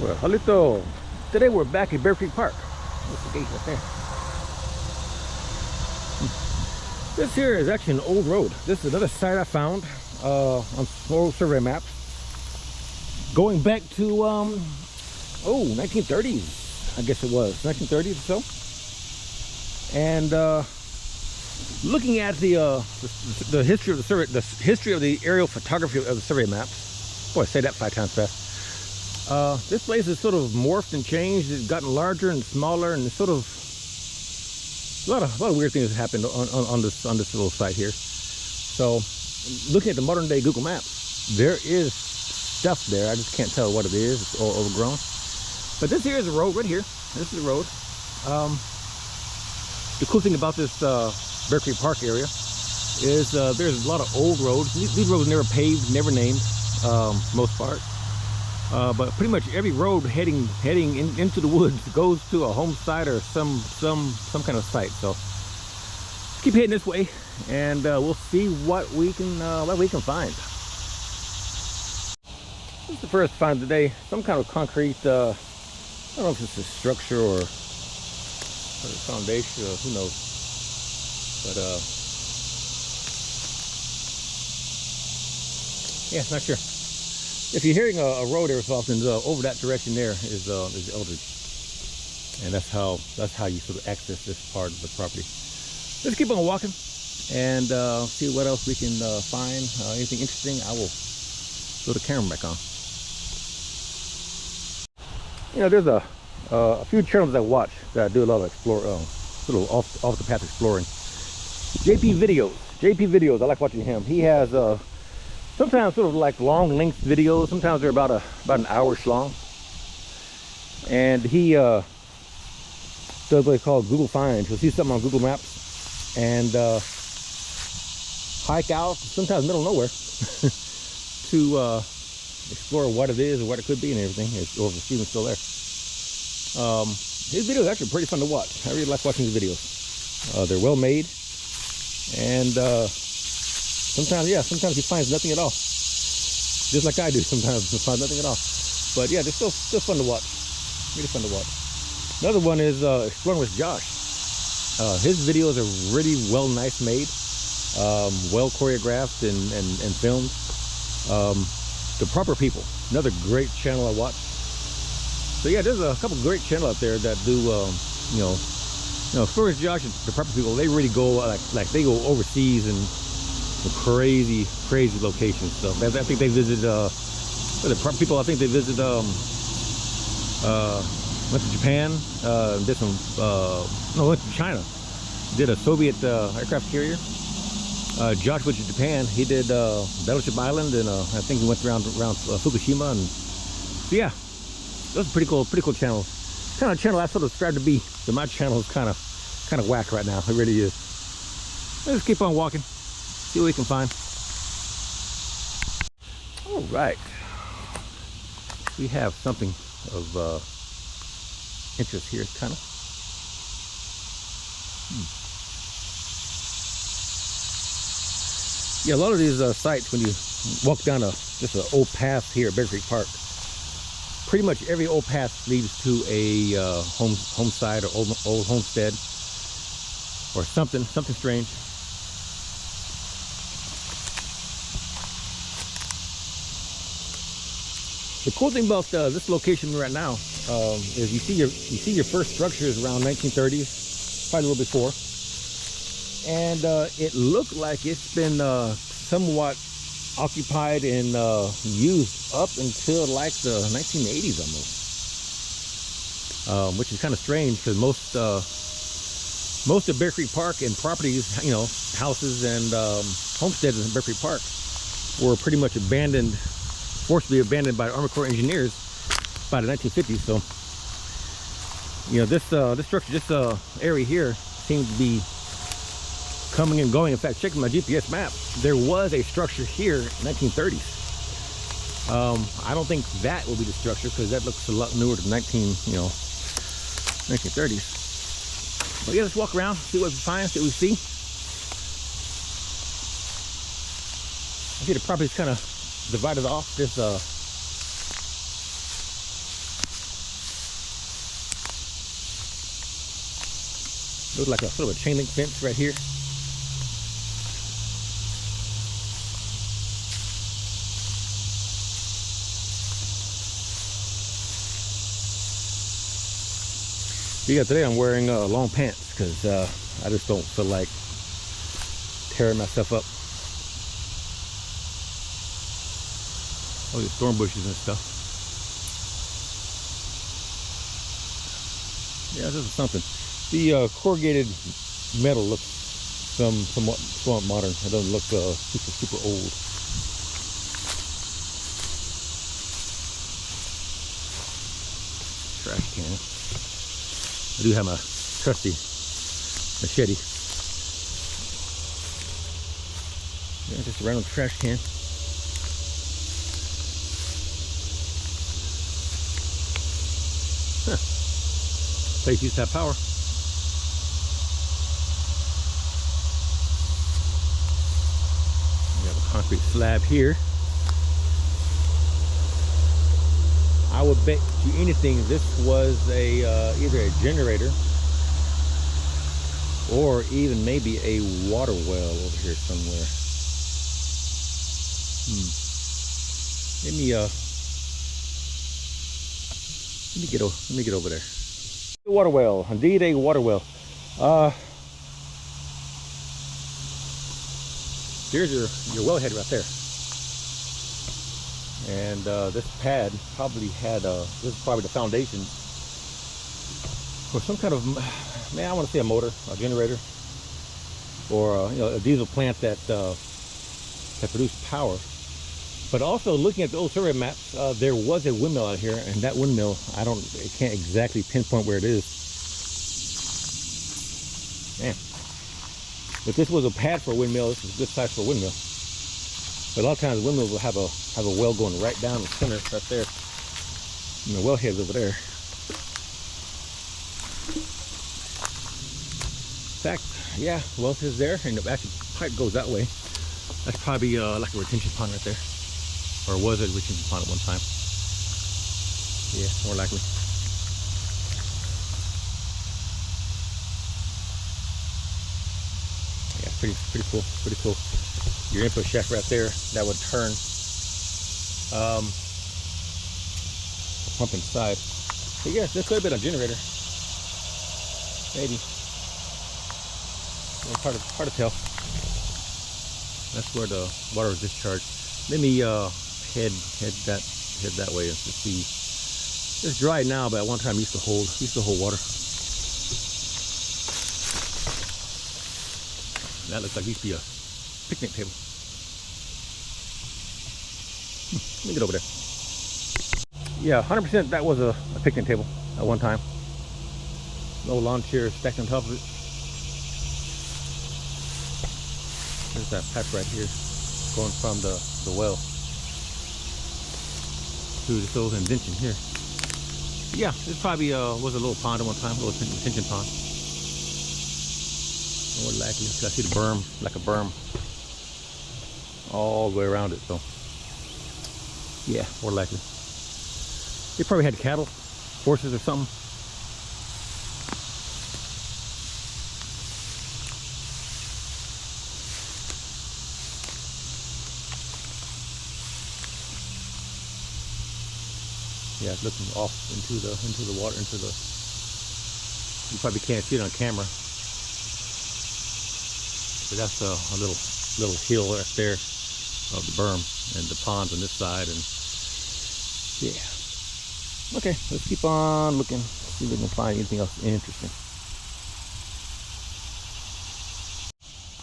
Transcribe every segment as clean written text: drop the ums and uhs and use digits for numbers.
Well, halito. Today we're back at Bear Creek Park. What's the gate right there? This here is actually an old road. This is another site I found on old survey maps. Going back to 1930s, I guess it was 1930s or so. And looking at the history of the survey, the history of the aerial photography of the survey maps. Boy, I say that 5 times fast. This place has sort of morphed and changed. It's gotten larger and smaller, and it's sort of a lot of weird things have happened on this little site here. So, looking at the modern day Google Maps, there is stuff there. I just can't tell what it is. It's all overgrown. But this here is a road right here. This is a road. The cool thing about this Bear Creek Park area is there's a lot of old roads. These roads never paved, never named, most part. But pretty much every road heading into the woods goes to a home site or some kind of site. So keep heading this way, and we'll see what we can find. This is the first find of the day. Some kind of concrete. I don't know if it's a structure or a foundation. Who knows? But yeah, not sure. If you're hearing a road every so often, over that direction there is Eldridge, and that's how you sort of access this part of the property. Let's keep on walking and see what else we can find. Anything interesting, I will throw the camera back on. You know, there's a few channels I watch that I do a lot of little off the path exploring. JP Videos. I like watching him. He has sometimes sort of like long length videos. Sometimes they're about an hour-ish long, and he does what he calls Google Finds. He'll see something on Google Maps and hike out, sometimes middle of nowhere, to explore what it is or what it could be and everything, or if it's even still there. His videos are actually pretty fun to watch. I really like watching his videos. They're well made, and sometimes he finds nothing at all. Just like I do sometimes, he finds nothing at all. But yeah, they're still fun to watch. Really fun to watch. Another one is Exploring with Josh. His videos are really nice made, well choreographed and filmed. The Proper People, another great channel I watch. So yeah, there's a couple great channels out there that do, Exploring with Josh and The Proper People, they really go, like they go overseas and crazy locations. So I think they visit the Proper People. I think they visit went to Japan, did some went to China, did a Soviet aircraft carrier. Josh went to Japan. He did Battleship Island, and I think he went around Fukushima. And so yeah, those are pretty cool channels. Kind of channel I sort of strive to be. So my channel is kind of whack right now. It really is. Let's keep on walking. See what we can find. All right, we have something of interest here, kind of. Yeah, a lot of these sites, when you walk down just an old path here at Bear Creek Park, pretty much every old path leads to a home site or old homestead or something strange. The cool thing about this location right now is you see your first structures around 1930s, probably a little before, and it looked like it's been somewhat occupied and used up until like the 1980s almost, which is kind of strange because most of Bear Creek Park and properties, houses and homesteads in Bear Creek Park were pretty much forcibly abandoned by Army Corps engineers by the 1950s. So, this structure, this area here seems to be coming and going. In fact, checking my GPS map, there was a structure here in the 1930s. I don't think that will be the structure because that looks a lot newer than 1930s. But yeah, let's walk around, see what we find, see what we see. I see the property's kind of divided off. This Looks like a sort of a chain link fence right here. Yeah, today I'm wearing long pants because I just don't feel like tearing myself up. All these thorn bushes and stuff. Yeah, this is something. The corrugated metal looks somewhat modern. It doesn't look super old. Trash can. I do have my trusty machete. Yeah, just a random trash can. Huh. Place used to have power. We have a concrete slab here. I would bet you anything this was a either a generator or even maybe a water well over here somewhere. Let me get over there. Water well, indeed a water well. Here's your wellhead right there. And this pad probably had this is probably the foundation for some kind of, man, I want to say a motor, a generator, or you know, a diesel plant that produced power. But also looking at the old survey maps, there was a windmill out here, and that windmill, I can't exactly pinpoint where it is. Man, if this was a pad for a windmill, this is a good size for a windmill. But a lot of times windmills will have a well going right down the center, right there. And the wellhead's over there. In fact, yeah, well is there, and the actual pipe goes that way. That's probably like a retention pond right there. Or was it a retention pond at one time? Yeah, more likely. Yeah, pretty cool. Your input shaft right there, that would turn the pump inside. So yes, this could have been a generator. Maybe. It's hard to tell. That's where the water is discharged. Let me head that way and to see. It's dry now, but at one time it used to hold water. That looks like it used to be a picnic table. Let me get over there. Yeah, 100% that was a picnic table at one time. No lawn chairs stacked on top of it. There's that patch right here going from the well to this old indention here. Yeah, this probably was a little pond at one time, a little retention pond. More likely, I see the berm, like a berm, all the way around it. So, yeah, more likely. They probably had cattle, horses, or something. Yeah, it's looking off into the water, you probably can't see it on camera. But that's a little hill right there of the berm, and the ponds on this side, and yeah. Okay, let's keep on looking, see if we can find anything else interesting.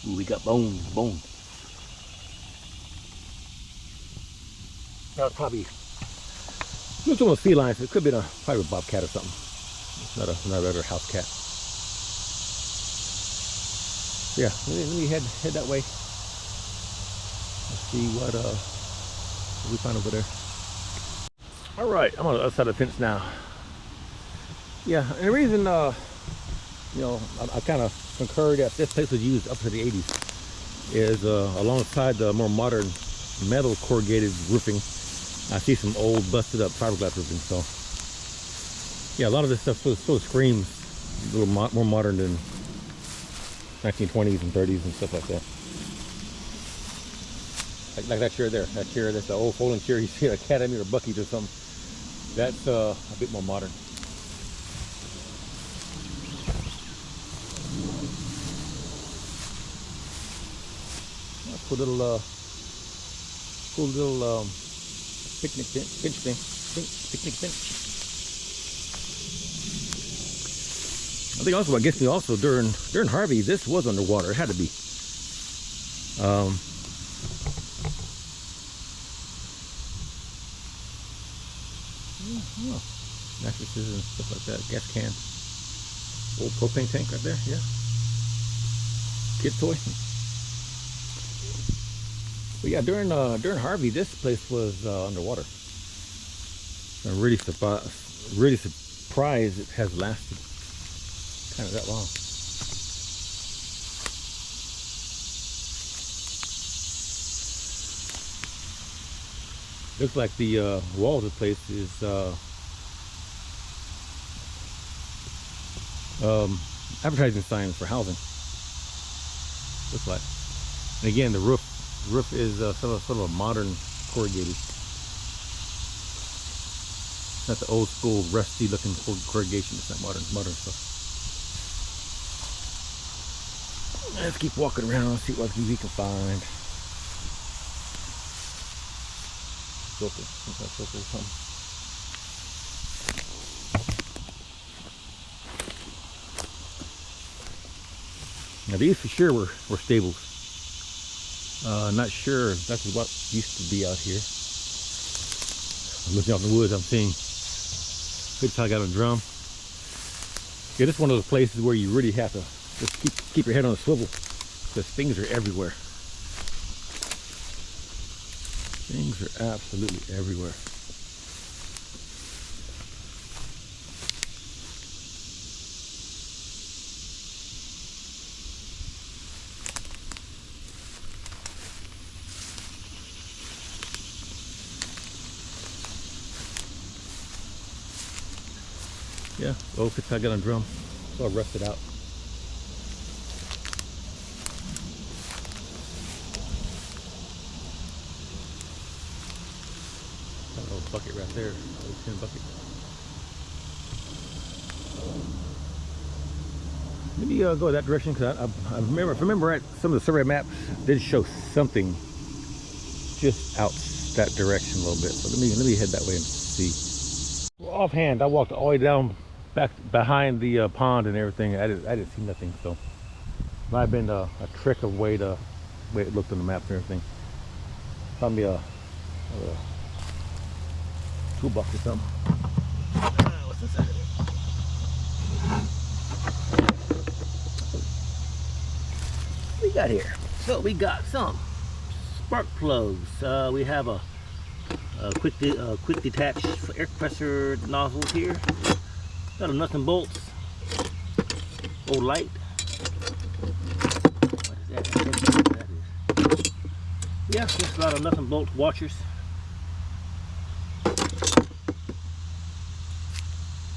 Ooh, we got bones. That was probably some of the felines. It could be probably a bobcat or something. It's not a regular house cat. Yeah, let me head that way. Let's see what we find over there. All right, I'm on the other side of the fence now. Yeah, and the reason, you know, I kind of concur that this place was used up to the 80s is alongside the more modern metal corrugated roofing. I see some old busted up fiberglass roofing. So yeah, a lot of this stuff sort of screams a little more modern than 1920s and 30s and stuff like that. Like that chair there. That chair, that's the old folding chair you see at Academy or Buc-ee's or something. That's a bit more modern. Cool little picnic bench thing. Picnic bench. I think also what gets me also during Harvey, this was underwater. It had to be. Mattresses and stuff like that. Gas can. Old propane tank right there. Yeah. Kid toy. But yeah, during Harvey, this place was underwater. I'm really surprised it has lasted kind of that long. Looks like the wall of the place is advertising signs for housing. Looks like. And again, the roof is sort of a modern corrugated. Not the old school rusty looking corrugation. It's not modern stuff. Let's keep walking around, see what we can find. Filter, some kind of filter or something. Now these for sure were stables. Not sure exactly what used to be out here. I'm looking out in the woods, I'm seeing good I got a drum. Yeah, this is one of those places where you really have to just keep your head on a swivel because things are everywhere. Things are absolutely everywhere. Yeah, old Katagan drum. It's all rusted out. Got an old bucket right there, old tin bucket. Maybe go that direction because I remember right, some of the survey maps did show something just out that direction a little bit. So let me head that way and see. Well, offhand, I walked all the way down back behind the pond and everything. I didn't see nothing, so it might have been a trick of way it looked on the map and everything. Probably a toolbox or something. What's inside of it? What we got here? So we got some spark plugs. We have a quick detach for air compressor nozzles here. Got a nuts and bolts. Old light. What is that? I don't know what that is. Yeah, just a lot of nuts and bolt washers.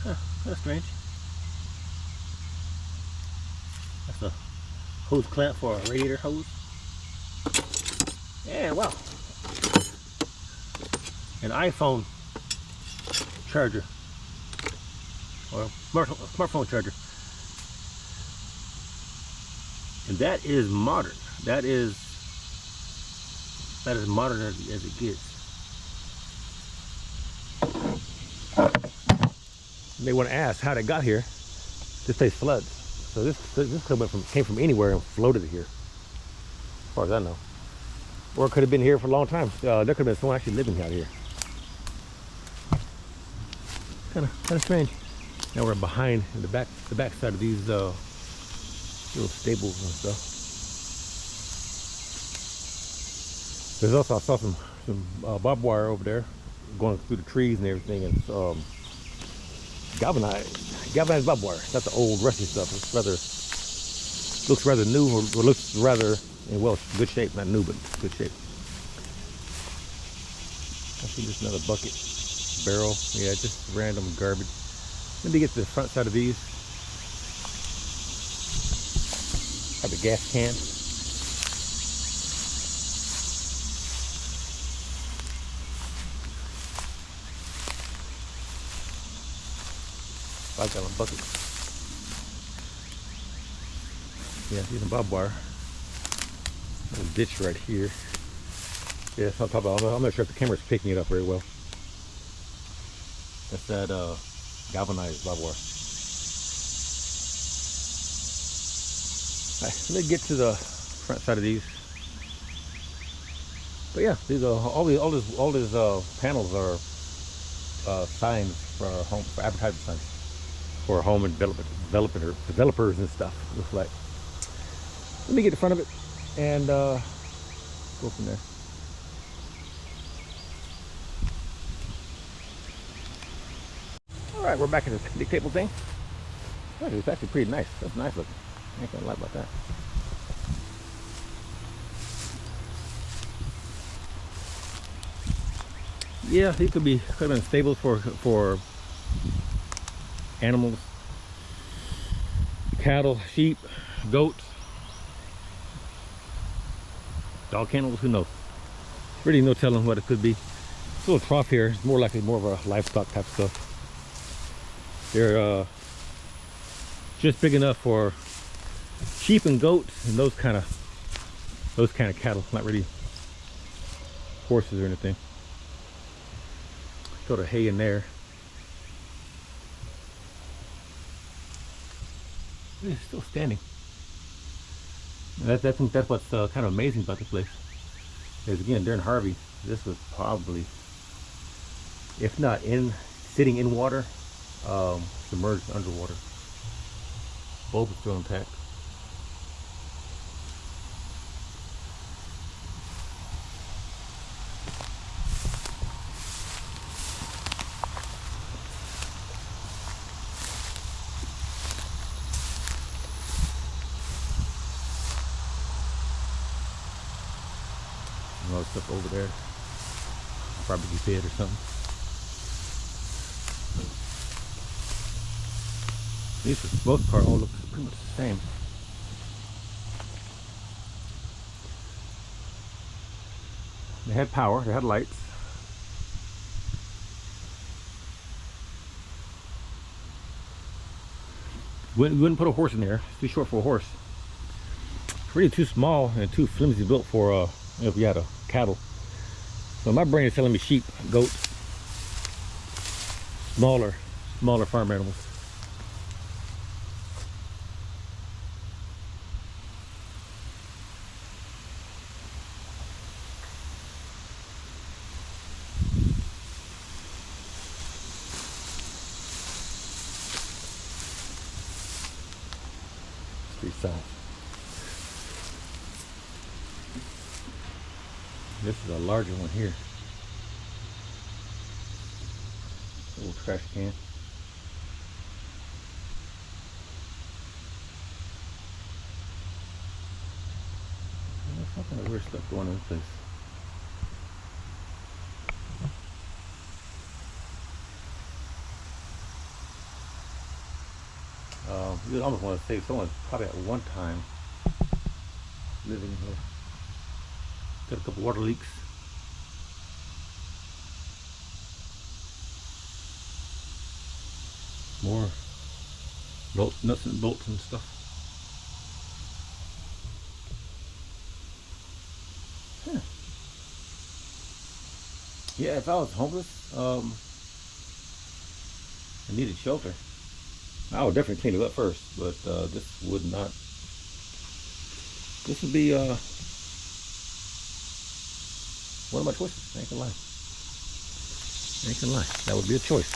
Huh, that's strange. That's a hose clamp for a radiator hose. Yeah, wow. An iPhone charger. Or a smartphone charger. And that is modern. That is modern as it gets. You may want to ask how it got here. This place floods. So this came from anywhere and floated here. As far as I know. Or it could have been here for a long time. There could have been someone actually living out here. Kind of strange. Now we're behind in the back side of these little stables and stuff. There's also, I saw some barbed wire over there going through the trees and everything, and galvanized barbed wire. That's the old rusty stuff. It's looks rather new, or looks rather in good shape. Not new, but good shape. I see just another bucket, barrel. Yeah, just random garbage. Let me get to the front side of these. Probably gas can. 5-gallon bucket. Yeah, see some barbed wire. Little ditch right here. Yeah, that's what I'm talking about. I'm not sure if the camera's picking it up very well. That's that galvanized barbed wire. All right, let me get to the front side of these. But yeah, these are all these panels are signs for home, for advertising signs for home and developers and stuff. Looks like. Let me get in front of it and go from there. All right, we're back at the picnic table thing. Oh, it's actually pretty nice. That's nice looking. I ain't gonna lie about that. Yeah, these could have been stables for animals, cattle, sheep, goats, dog kennels. Who knows? Really, no telling what it could be. This little trough here is more likely more of a livestock type of stuff. They're just big enough for sheep and goats and those kind of cattle. Not really horses or anything. Throw the hay in there. It's still standing. I think that's what's kind of amazing about this place. Is again, during Harvey, this was probably, if not sitting in water, submerged underwater. Bulb is still intact. And all the stuff over there, probably fed or something. These, for the most part, all look pretty much the same. They had power, they had lights. Wouldn't put a horse in there. It's too short for a horse. It's really too small and too flimsy built for if you had a cattle. So my brain is telling me sheep, goats, smaller farm animals. Street side. This is a larger one here. Little trash can. There's some kind of weird stuff going on in this place. You almost want to say someone probably at one time living here. Got a couple water leaks. More nuts and bolts and stuff. Huh. Yeah, if I was homeless, I needed shelter, I would definitely clean it up first, but this would not. This would be one of my choices. I ain't gonna lie. Ain't gonna lie. That would be a choice.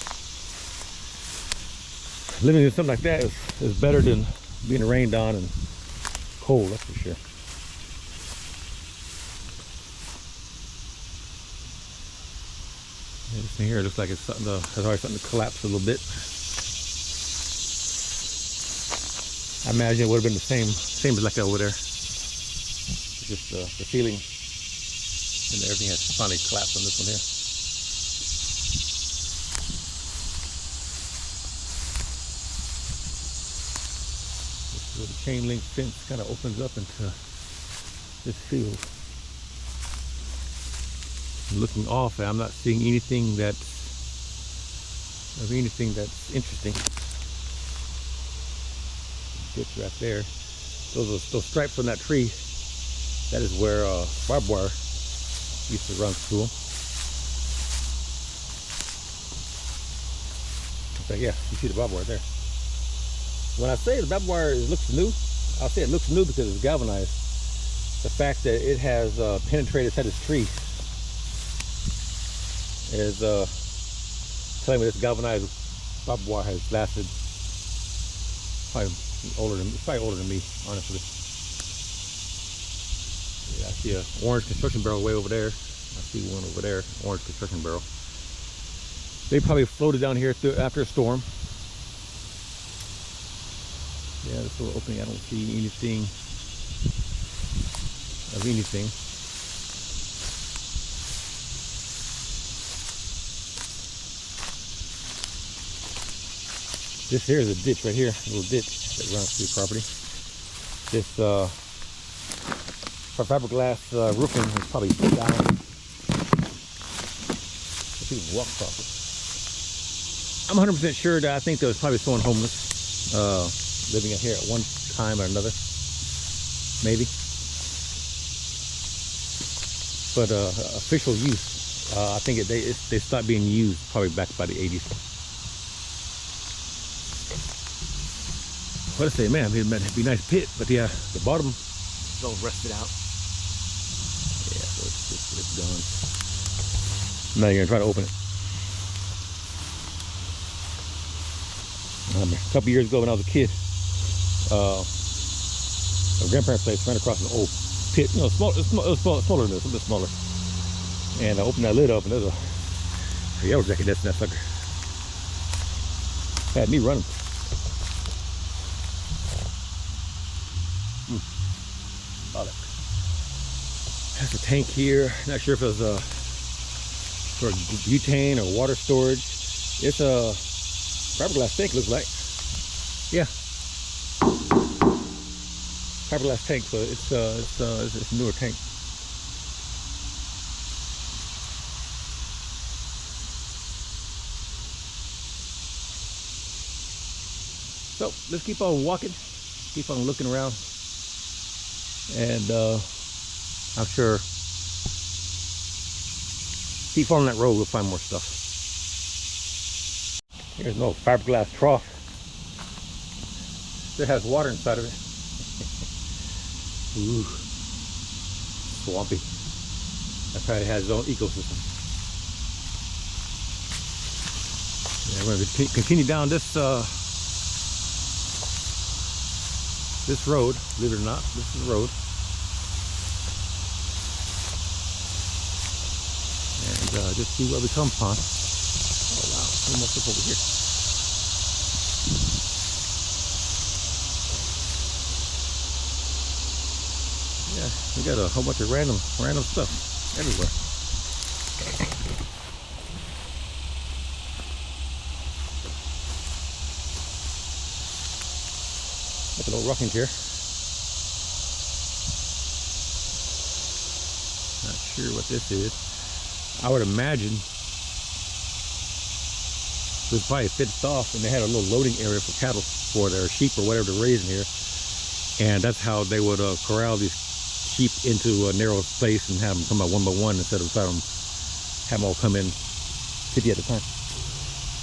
Living in something like that is better than being rained on and cold, that's for sure. Yeah, this thing here looks like it's something has already starting to collapse a little bit. I imagine it would have been the same as like that over there. It's just the ceiling and everything has finally collapsed on this one here. It's really chain link fence kind of opens up into this field. Looking off, I'm not seeing anything that's interesting. Ditch right there. Those stripes on that tree, that is where barbed wire used to run through them. But yeah, you see the barbed wire there. When I say the barbed wire looks new, I'll say it looks new because it's galvanized. The fact that it has penetrated inside this tree is telling me this galvanized barbed wire has lasted probably older than me, honestly. Yeah, I see a orange construction barrel way over there. I see one over there, orange construction barrel. They probably floated down here after a storm. Yeah, this little opening, I don't see anything of anything. This here is a ditch right here, a little ditch that runs through the property. This fiberglass roofing is probably down. If you can walk across it. I'm 100% sure that I think there was probably someone homeless living in here at one time or another, maybe. But official use, I think they stopped being used probably back by the 80s. What I say, man, it'd be a nice pit, but yeah, the bottom is all rusted out. Yeah, so it's gone. Now you're gonna try to open it. A couple years ago when I was a kid, my grandparents' place ran across an old pit. You know, it was smaller than this, a little bit smaller. And I opened that lid up, and there's a yellow jacket that's in that sucker. Had me running. That's a tank here. Not sure if it was for butane or water storage. It's a fiberglass tank, looks like. Yeah, fiberglass tank. So it's a newer tank. So let's keep on walking, keep on looking around, and I'm sure keep following that road, we'll find more stuff. Here's no fiberglass trough. It has water inside of it. Ooh, swampy. That probably has its own ecosystem. Yeah, we're going to continue down this this road. Believe it or not, this is the road. And just see what we come upon. Oh wow, so much stuff over here. Yeah, we got a whole bunch of random stuff everywhere. Like an old rocking chair. Not sure what this is. I would imagine it was probably fenced off, and they had a little loading area for cattle, for their sheep or whatever they're raising here, and that's how they would corral these sheep into a narrow space and have them come out one by one instead of trying to have them all come in 50 at a time.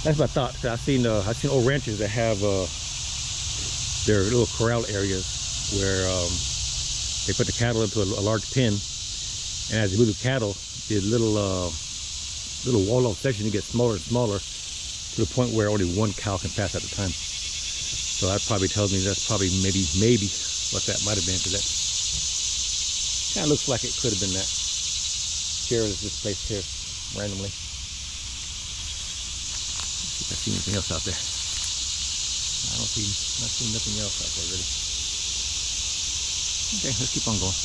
That's my thought. I've seen old ranches that have their little corral areas where they put the cattle into a large pen, and as they move the cattle, the little wall-off section gets smaller and smaller to the point where only one cow can pass at a time. So that probably tells me that's probably maybe what that might have been, because that kind of looks like it could have been that. Chair is displaced here randomly. Let's see if I see anything else out there. I don't see nothing else out there really. Okay, let's keep on going.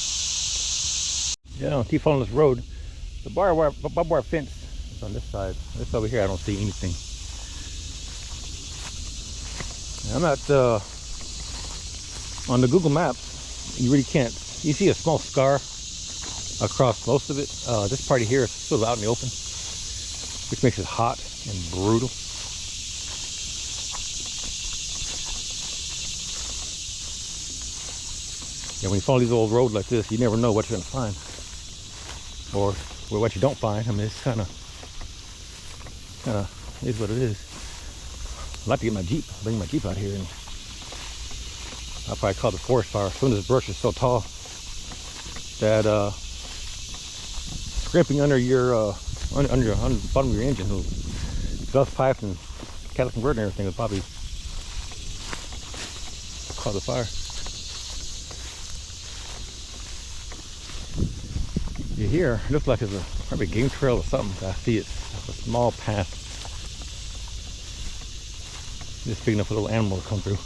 Yeah, I'll keep following this road. The barbed wire fence is on this side. This over here, I don't see anything. I'm not On the Google Maps, you really can't. You see a small scar across most of it. This part here is sort of out in the open, which makes it hot and brutal. Yeah, when you follow these old roads like this, you never know what you're gonna find, or what you don't find. I mean, it's kind of is what it is. I'd like to get my Jeep, bring my Jeep out here, and I'll probably call the forest fire. Some of this brush is so tall that scraping under your under the bottom of your engine, exhaust pipes and catalytic converter and everything will probably cause a fire. Here, it looks like it's probably a game trail or something. I see it's a small path. Just big enough for a little animal to come through.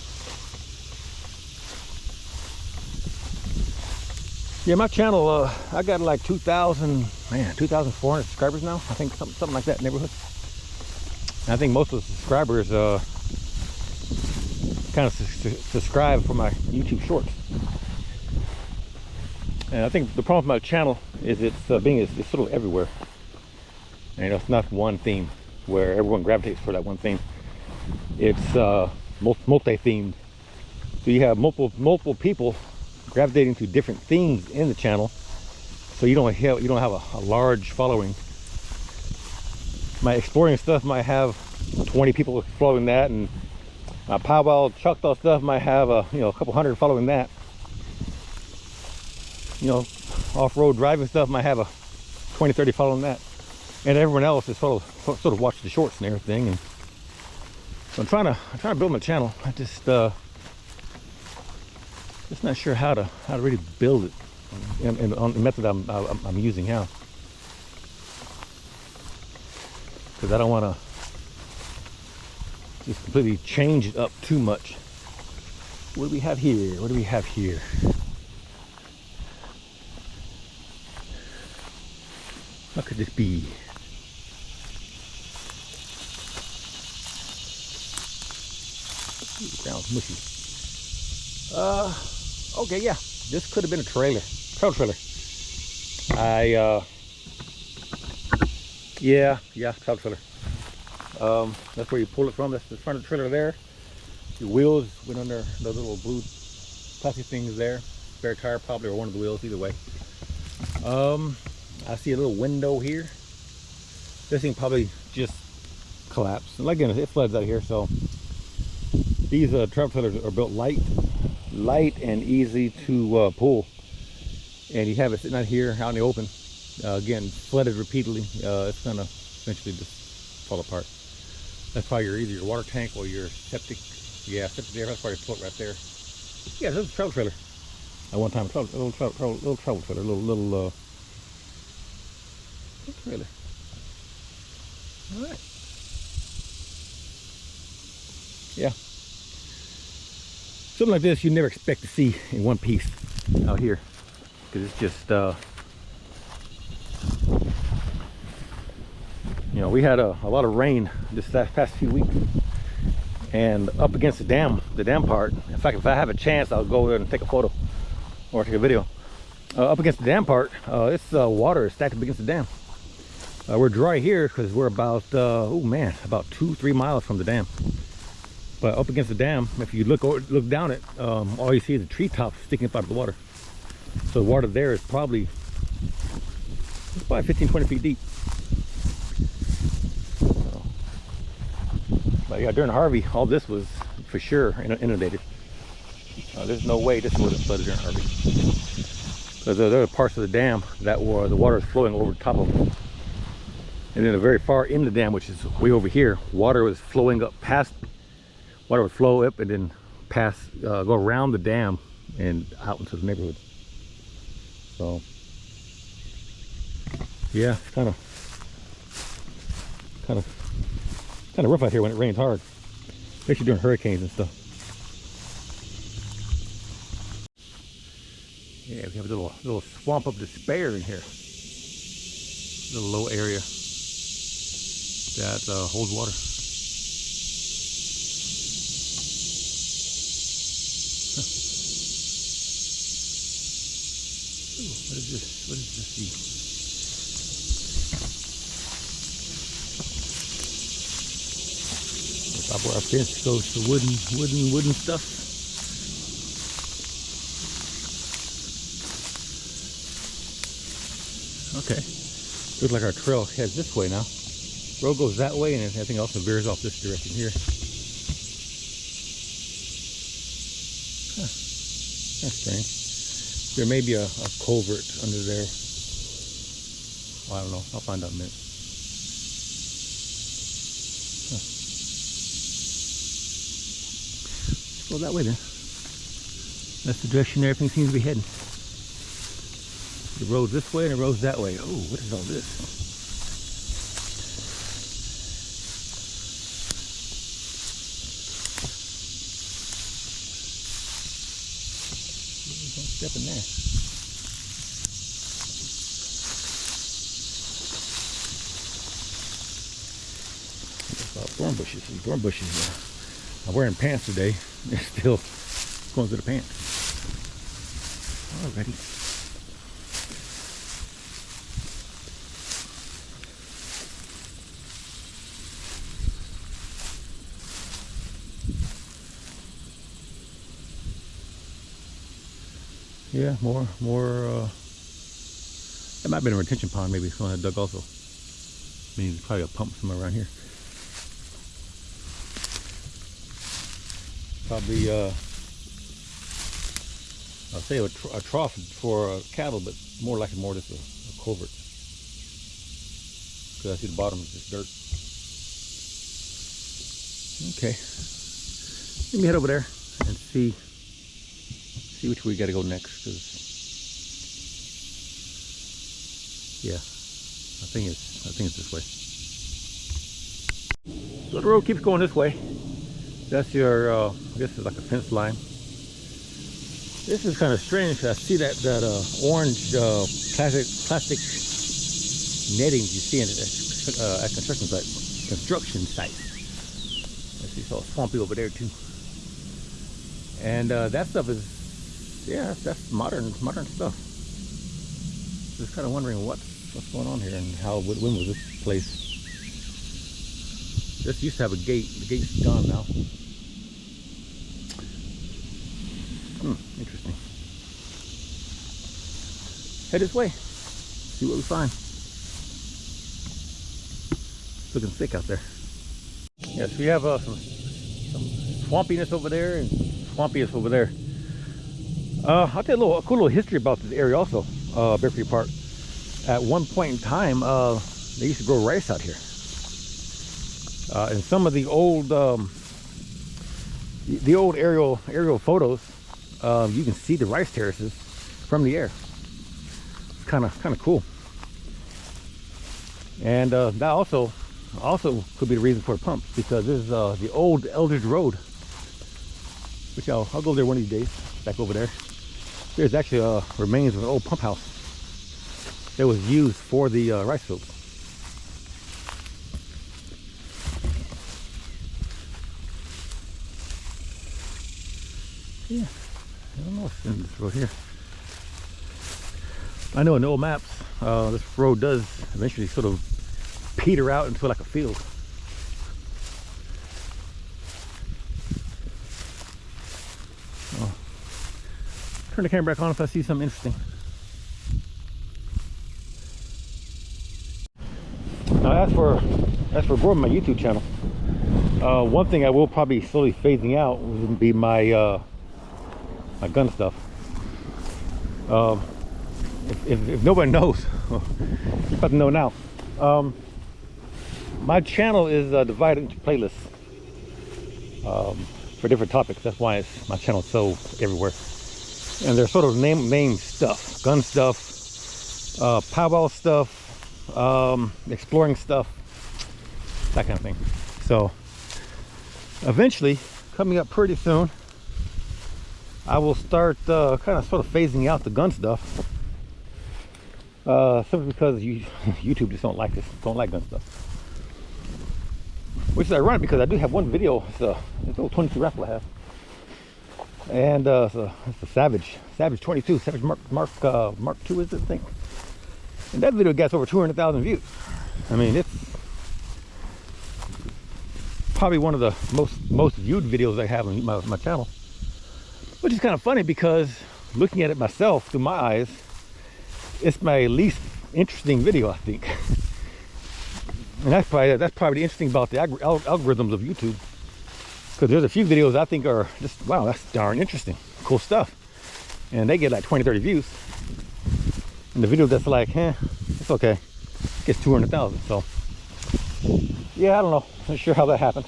Yeah, my channel, I got like 2,400 subscribers now. I think something like that neighborhood. And I think most of the subscribers kind of subscribe for my YouTube shorts. And I think the problem with my channel is it's sort of everywhere. And it's not one theme where everyone gravitates for that one theme. It's multi-themed. So you have multiple people gravitating to different things in the channel. So you don't have a large following. My exploring stuff might have 20 people following that, and my powwow Choctaw stuff might have a couple hundred following that. Off-road driving stuff might have a 20-30 following that, and everyone else is sort of watch the shorts and everything. And so I'm trying to build my channel. I just not sure how to really build it and on the method I'm using now, because I don't want to just completely change it up too much. What do we have here? What do we have here? What could this be? Ooh, sounds mushy. Okay, yeah. This could have been a trail trailer. Yeah, trail trailer. That's where you pull it from. That's the front of the trailer there. The wheels went under the little blue plastic things there. Spare tire probably, or one of the wheels, either way. I see a little window here. This thing probably just collapsed. And again, it floods out here, so these travel trailers are built light and easy to pull. And you have it sitting out here out in the open. Again, flooded repeatedly. It's gonna eventually just fall apart. That's probably either your water tank or your septic. Yeah, septic there. That's probably a float right there. Yeah, this is a travel trailer. At one time, a little travel trailer, little trailer. All right. Yeah. Something like this you never expect to see in one piece out here, because it's just we had a lot of rain this past few weeks, and up against the dam part. In fact, if I have a chance, I'll go there and take a photo or take a video. Up against the dam part, this water is stacked up against the dam. We're dry here because we're about about 2-3 miles from the dam. But up against the dam, if you look down it, all you see is the treetops sticking up out of the water. So the water there is probably 15-20 feet deep. But yeah, during Harvey, all this was for sure inundated. There's no way this would have flooded during Harvey, because there are parts of the dam that the water is flowing over the top of them. And then the very far in the dam, which is way over here, water was flowing up past. Water would flow up and then pass, go around the dam and out into the neighborhood. So, yeah, kind of rough out here when it rains hard, especially during hurricanes and stuff. Yeah, we have a little swamp of despair in here. A little low area that holds water. What is this? What is this? Top where our fence goes to wooden stuff. Okay. Looks like our trail heads this way now. Road goes that way, and I think also veers off this direction here. Huh. That's strange. There may be a culvert under there. Well, I don't know. I'll find out in a minute. Go that way then. That's the direction everything seems to be heading. The road's this way and the road's that way. Oh, what is all this? Don't step in there. Thorn bushes. Some thorn bushes. I'm wearing pants today. They're still going through the pants. Alrighty. Yeah, more. That might have been a retention pond. Maybe someone had dug also. I mean, there's probably a pump somewhere around here. Probably, I'll say a trough for cattle, but more like just a culvert. Because I see the bottom is just dirt. Okay. Let me head over there and see which way we got to go next. Cause yeah, I think it's this way. So the road keeps going this way. That's your, I guess it's like a fence line. This is kind of strange. I see that orange plastic netting you see at construction sites. I see it's all swampy over there too. And that stuff is, yeah, that's modern stuff. Just kind of wondering what's going on here and when was this place? This used to have a gate. The gate's gone now. Interesting. Head this way. See what we find. It's looking thick out there. Yes, we have some swampiness over there and swampiness over there. I'll tell you a cool little history about this area also. Bear Creek Park. At one point in time, they used to grow rice out here. And some of the old aerial photos, you can see the rice terraces from the air. It's kind of cool. And that also could be the reason for the pumps, because this is the old Eldridge Road, which I'll go there one of these days. Back over there, there's actually remains of an old pump house that was used for the rice fields. Yeah, I don't know what's in this road here. I know in the old maps, this road does eventually sort of peter out into like a field. Oh. Turn the camera back on if I see something interesting. Now, as for growing my YouTube channel, one thing I will probably slowly phasing out would be my my gun stuff. If nobody knows, you're about to know now. My channel is divided into playlists for different topics. That's why my channel is so everywhere. And they're sort of named stuff, gun stuff, powwow stuff, exploring stuff, that kind of thing. So eventually, coming up pretty soon, I will start kind of sort of phasing out the gun stuff. Simply because YouTube just don't like gun stuff. Which is ironic because I do have one video, it's a little 22 rifle I have. And it's a Savage 22, Savage Mark 2 is this thing. And that video gets over 200,000 views. I mean, it's probably one of the most viewed videos I have on my channel, which is kind of funny because looking at it myself through my eyes, it's my least interesting video, I think. And that's probably the interesting about the algorithms of YouTube, because there's a few videos I think are just, wow, that's darn interesting, cool stuff, and they get like 20-30 views, and the video that's like, it's okay, gets 200,000. So yeah, I don't know, not sure how that happened.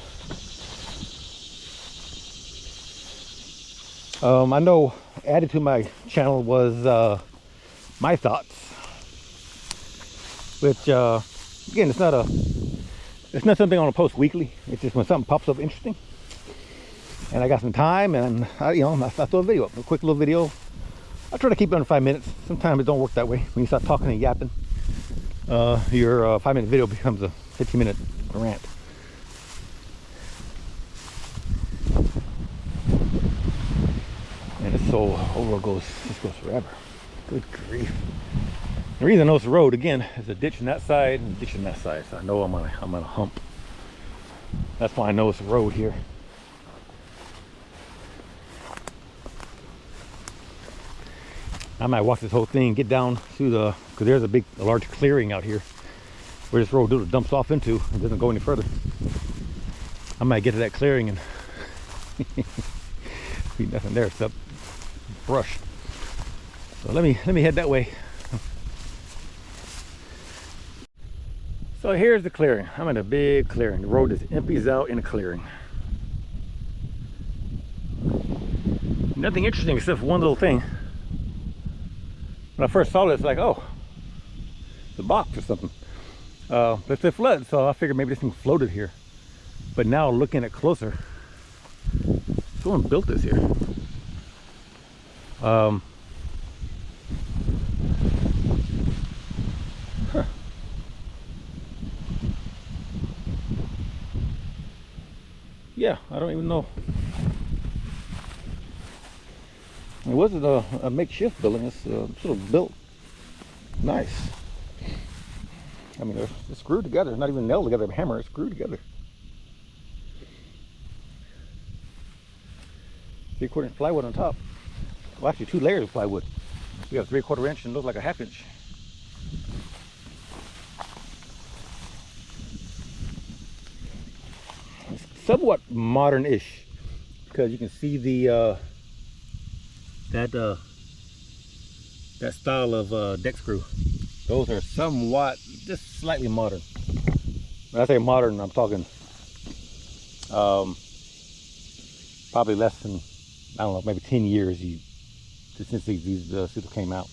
I know added to my channel was my thoughts, which again, it's not something I want to post weekly. It's just when something pops up interesting and I got some time, and I throw a video up, a quick little video. I try to keep it under 5 minutes. Sometimes it don't work that way. When you start talking and yapping, your 5-minute video becomes a 15-minute rant. And this old road goes forever. Good grief. The reason I know it's a road, again, is a ditch on that side and a ditch on that side. So I know I'm on a hump. That's why I know it's a road here. I might walk this whole thing, get down to because there's a large clearing out here where this road dumps off into and doesn't go any further. I might get to that clearing and be nothing there except brush. So let me head that way. So here's the clearing. I'm in a big clearing. The road just empties out in a clearing. Nothing interesting except for one little thing. When I first saw it, it's like, oh, it's a box or something. But it's a flood, so I figured maybe this thing floated here. But now looking at it closer, someone built this here. Huh. Yeah, I don't even know. It wasn't a makeshift building. It's sort of built nice. I mean, it's screwed together, not even nailed together with a hammer. It's screwed together. 3/4 inch plywood on top. Well, actually 2 layers of plywood. We have 3/4 inch and looks like a 1/2 inch. It's somewhat modern-ish because you can see the that style of deck screw. Those are somewhat, just slightly modern. When I say modern, I'm talking probably less than, I don't know, maybe 10 years since these suits came out.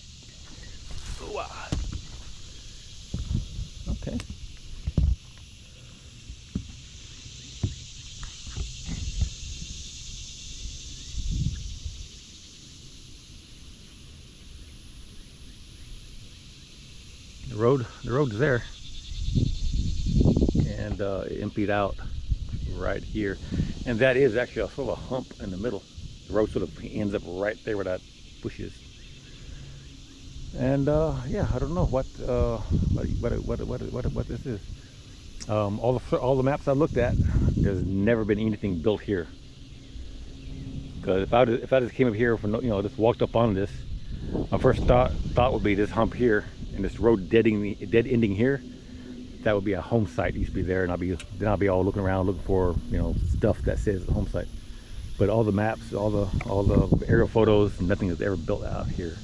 Okay. The road's there, and it emptied out right here, and that is actually a sort of a hump in the middle. The road sort of ends up right there where that bush is. And yeah, I don't know what this is. All the maps I looked at, there's never been anything built here. Because if I just came up here from, just walked up on this, my first thought would be this hump here and this road dead ending here. That would be a home site. It used to be there, and I'll be all looking around looking for stuff that says it's a home site. But all the maps, all the aerial photos, nothing is ever built out here.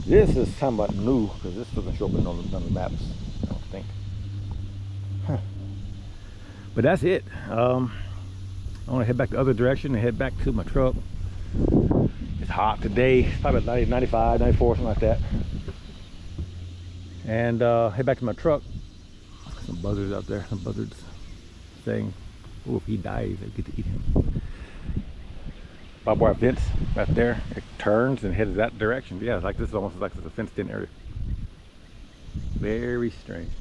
This is somewhat new because this doesn't show up in none of the maps, I don't think. Huh. But that's it. I want to head back the other direction and head back to my truck. It's hot today. It's probably 90, 95, 94, something like that. And head back to my truck. Some buzzards out there. Some buzzards saying, "Oh, if he dies, I get to eat him." Barbed wire fence right there. It turns and heads that direction. Yeah, it's like this is almost like it's a fenced-in area. Very strange.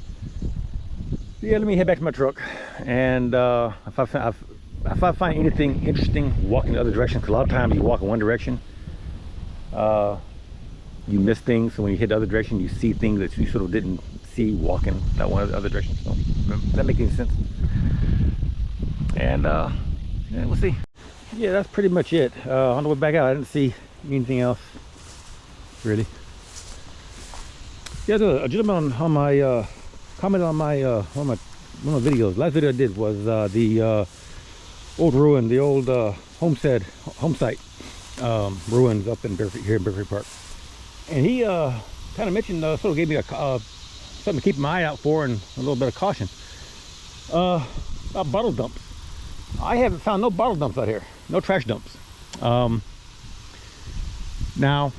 Yeah, let me head back to my truck, and if I find anything interesting walking the other direction, because a lot of times you walk in one direction, you miss things. So when you hit the other direction, you see things that you sort of didn't see walking that one other direction. So does that make any sense? And yeah, we'll see. Yeah, that's pretty much it. On the way back out, I didn't see anything else really. Yeah, there's a gentleman on my commented on my one of my videos. Last video I did was the old ruin, the old home site ruins up in here in Bearcreek Park. And he kind of mentioned, sort of gave me a something to keep my eye out for and a little bit of caution. About bottle dumps. I haven't found no bottle dumps out here, no trash dumps. Now,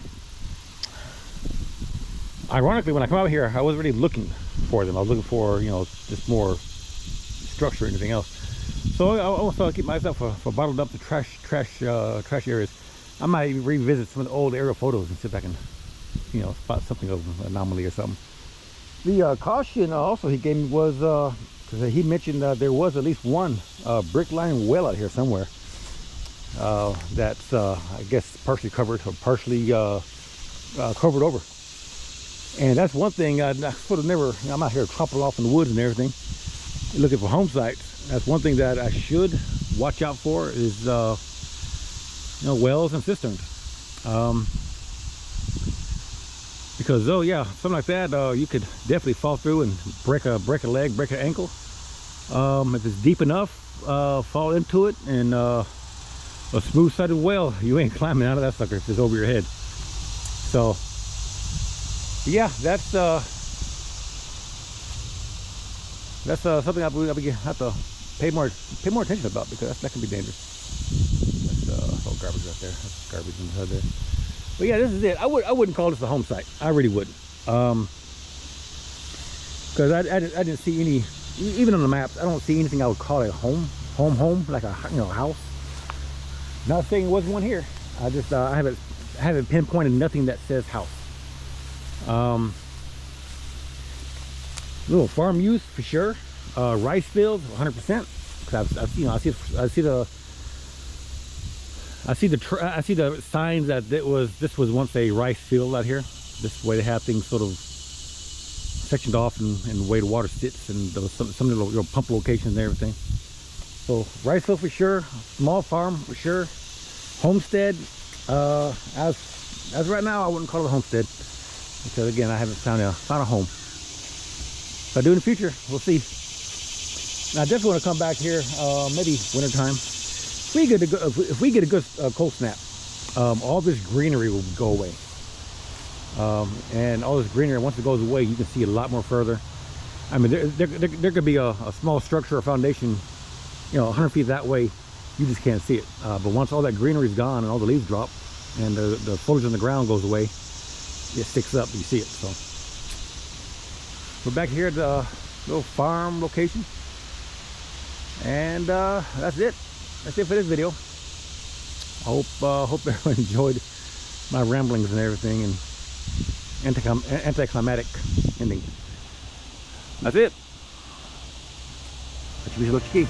ironically, when I come out here, I wasn't really looking for them. I was looking for, you know, just more structure or anything else. So I also keep myself for bottle dumps and trash areas. I might revisit some of the old aerial photos and see if I can, you know, spot something of an anomaly or something. The caution also he gave me was because he mentioned there was at least one brick line well out here somewhere that's I guess partially covered or partially covered over. And that's one thing I sort of never, I'm out here tromping off in the woods and everything looking for home sites. That's one thing that I should watch out for is you know, wells and cisterns. Because oh yeah, something like that you could definitely fall through and break a leg, break an ankle. If it's deep enough, fall into it, and a smooth-sided well, you ain't climbing out of that sucker if it's over your head. So yeah, that's something I believe I have to pay more attention about, because that can be dangerous. That's all garbage right there. That's garbage inside there. But yeah, this is it. I wouldn't call this a home site. I really wouldn't, because I didn't see any, even on the maps. I don't see anything I would call a home, like a, you know, house. Not saying it wasn't one here. I just I haven't pinpointed nothing that says house. Little farm use for sure. Rice fields 100%. Because you know, I see the signs that this was once a rice field out here. This way they have things sort of sectioned off and the way the water sits, and there was some little pump locations and everything. So rice field for sure, small farm for sure, homestead. As right now, I wouldn't call it a homestead, because again, I haven't found a home. If I do in the future, we'll see. And I definitely want to come back here, maybe wintertime. If we get a good cold snap, all this greenery will go away. And all this greenery, once it goes away, you can see a lot more further. I mean, there could be a small structure or foundation, you know, 100 feet that way. You just can't see it. But once all that greenery is gone and all the leaves drop and the foliage on the ground goes away, it sticks up. You see it. So we're back here at the little farm location, and that's it. That's it for this video. I hope everyone enjoyed my ramblings and everything, and anticlimactic ending. That's it. What you key.